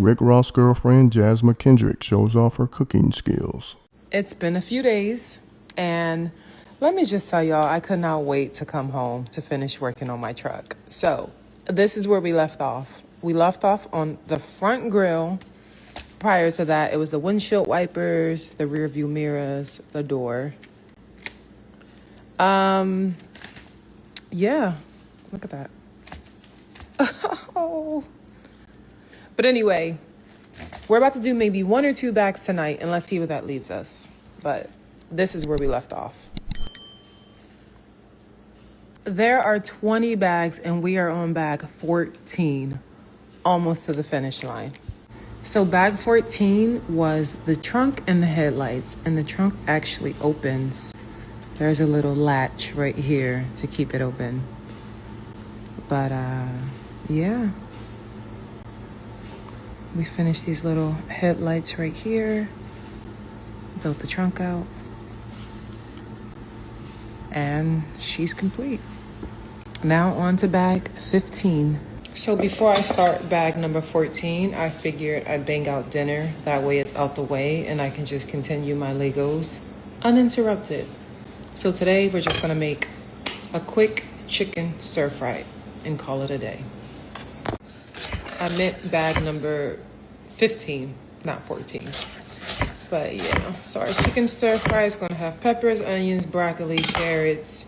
Rick Ross' girlfriend, Jazzma Kendrick, shows off her cooking skills. It's been a few days, and let me just tell y'all, I could not wait to come home to finish working on my truck. So this is where we left off. We left off on the front grille. Prior to that, it was the windshield wipers, the rear view mirrors, the door. Yeah, look at that. Oh. But anyway, we're about to do maybe 1 or 2 bags tonight, and let's see where that leaves us. But this is where we left off. There are 20 bags, and we are on bag 14, almost to the finish line. So bag 14 was the trunk and the headlights, and the trunk actually opens. There's a little latch right here to keep it open. But yeah. We finished these little headlights right here. Built the trunk out. And she's complete. Now on to bag 15. So before I start bag number 14, I figured I'd bang out dinner. That way it's out the way and I can just continue my Legos uninterrupted. So today we're just gonna make a quick chicken stir fry and call it a day. I meant bag number 15, not 14. But yeah, so our chicken stir fry is gonna have peppers, onions, broccoli, carrots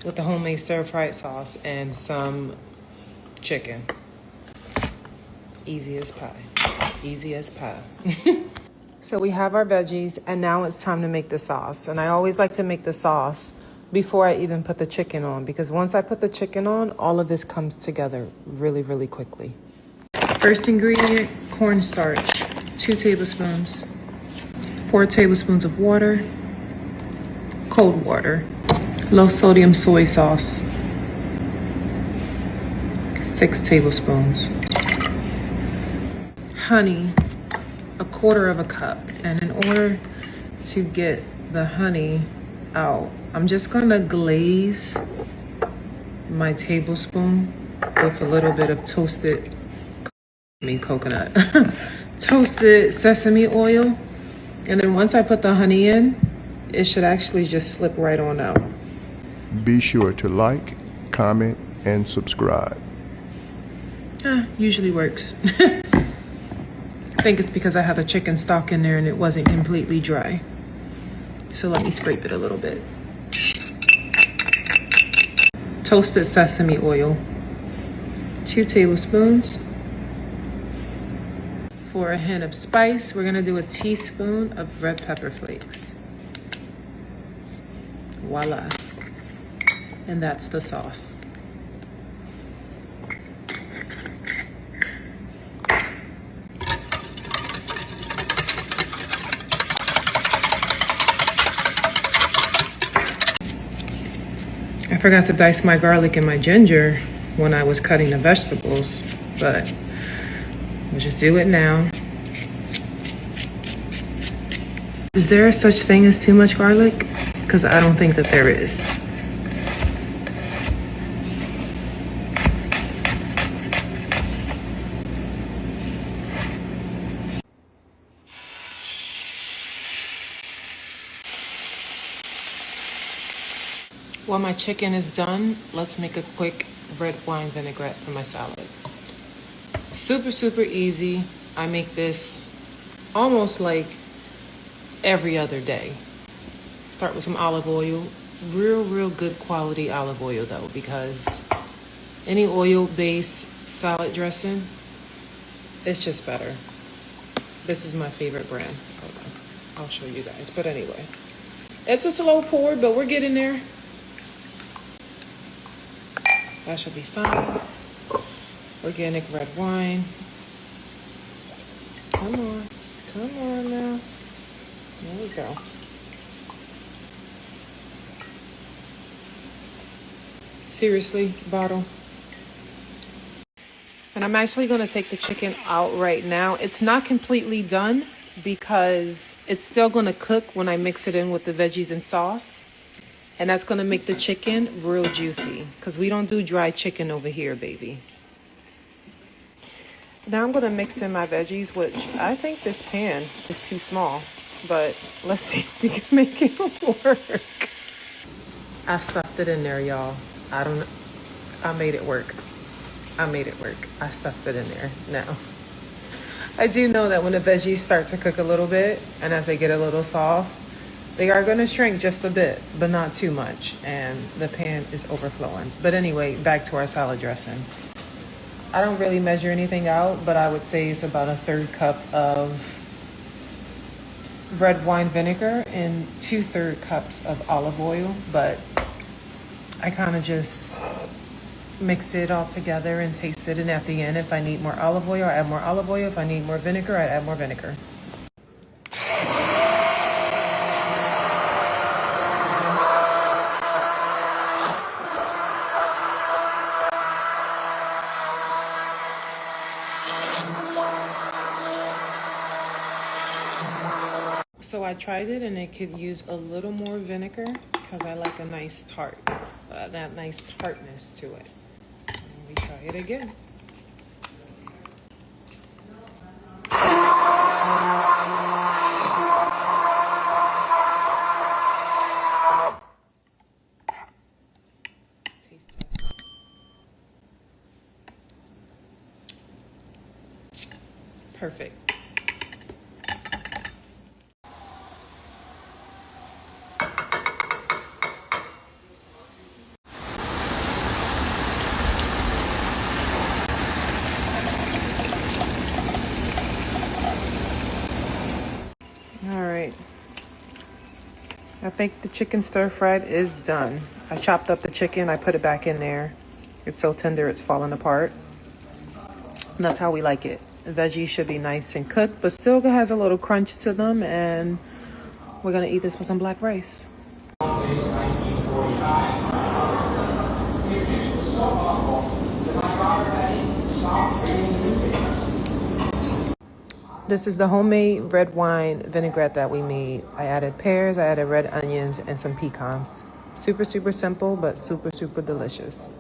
with the homemade stir fried sauce and some chicken. Easy as pie. Easy as pie. So we have our veggies, and now it's time to make the sauce. And I always like to make the sauce before I even put the chicken on, because once I put the chicken on, all of this comes together really, really quickly. First ingredient, cornstarch, 2 tablespoons, 4 tablespoons of water, cold water, low sodium soy sauce, 6 tablespoons, honey, 1/4 cup. And in order to get the honey out, I'm just gonna glaze my tablespoon with a little bit of toasted coconut toasted sesame oil. And then once I put the honey in, it should actually just slip right on out. Be sure to like, comment, and subscribe. Usually works. I think it's because I have a chicken stock in there and it wasn't completely dry. So let me scrape it a little bit. Toasted sesame oil, 2 tablespoons. For a hint of spice, we're gonna do a teaspoon of red pepper flakes. Voila. And that's the sauce. I forgot to dice my garlic and my ginger when I was cutting the vegetables, but we'll just do it now. Is there such thing as too much garlic? Because I don't think that there is. While my chicken is done, let's make a quick red wine vinaigrette for my salad. Super, super easy. I make this almost like every other day. Start with some olive oil. Real good quality olive oil though, because any oil-based salad dressing, it's just better. This is my favorite brand. Hold on. I'll show you guys. But anyway, it's a slow pour, but we're getting there. That should be fine. Organic red wine. Come on now. There we go. Seriously, bottle. And I'm actually gonna take the chicken out right now. It's not completely done because it's still gonna cook when I mix it in with the veggies and sauce. And that's gonna make the chicken real juicy, because we don't do dry chicken over here, baby. Now I'm gonna mix in my veggies, which I think this pan is too small, but let's see if we can make it work. I stuffed it in there, y'all. I made it work. I stuffed it in there. Now, I do know that when the veggies start to cook a little bit, and as they get a little soft, they are gonna shrink just a bit, but not too much, and the pan is overflowing. But anyway, back to our salad dressing. I don't really measure anything out, but I would say it's about a 1/3 cup of red wine vinegar and 2/3 cups of olive oil. But I kind of just mix it all together and taste it. And at the end, if I need more olive oil, I add more olive oil. If I need more vinegar, I add more vinegar. So I tried it and it could use a little more vinegar because I like a nice tart, that nice tartness to it. Let me try it again. Taste test. Perfect. All right. I think the chicken stir fried is done. I chopped up the chicken, I put it back in there. It's so tender it's falling apart. And that's how we like it. The veggies should be nice and cooked, but still has a little crunch to them, and we're gonna eat this with some black rice. This is the homemade red wine vinaigrette that we made. I added pears, I added red onions, and some pecans. Super, super simple, but super, super delicious.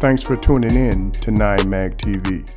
Thanks for tuning in to 9 Mag TV.